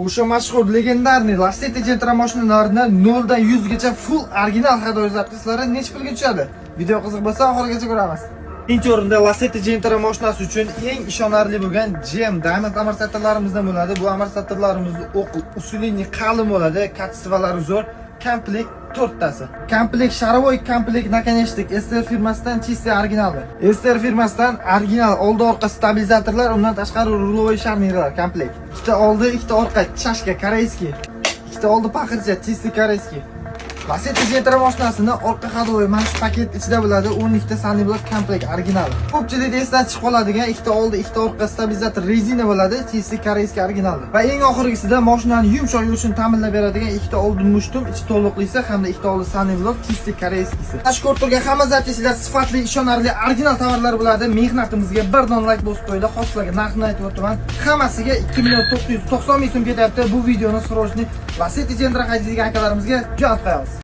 O'sha mashhur legendarniy Lacetti Gentra mashinalarini 0 dan 100 gacha full original haydovchi zaptislari necha pulga tushadi? Video qiziq bo'lsa oxirigacha ko'ramiz. Birinchi o'rinda Lacetti Gentra mashinasi uchun eng ishonarli bo'lgan GM Diamond amortizatorlarimizdan bo'ladi. Bu amortizatorlarimiz usulini qalin bo'ladi, kачестволari zo'r, komplekt 4 tasi. Komplekt sharovoy komplekt nakonechnik STR firmasidan чистый originaldir. STR firmasidan original oldi orqa stabilizatorlar, undan tashqari rulovoy sharnirlar komplekt. Ikkita oldi, ikkita orqa chashka koreyskiy. Ikkita oldi paqircha чистый koreyskiy. Lacetti Gentra mashinasini orqa ходовой maxsus paket ichida bo'ladi. 12 ta sunny block komplekt original. Ko'pchilikda esdan chiqib qoladigan ikkita oldi, ikkita orqa stabilizator rezina bo'ladi, чистый koreyskiy original. Va eng oxirgisida mashinani yumshoq yurishini ta'minlab beradigan ikkita oldi mushtum ichi to'liqlisi hamda ikkita oldi sunny block чистый koreyskiysi. Tashqi o'rtaga hamma zaptislar sifatli, ishonarli, original tovarlar bo'ladi. Mehnatimizga bir don like bosib qo'yinglar. Xoslarga narxini aytib o'taman. Hammasiga 2 990 ming so'm ketyapti. Bu videoni срочный Lacetti Gentra haydaydigan akalarimizga jo'natib qo'yamiz.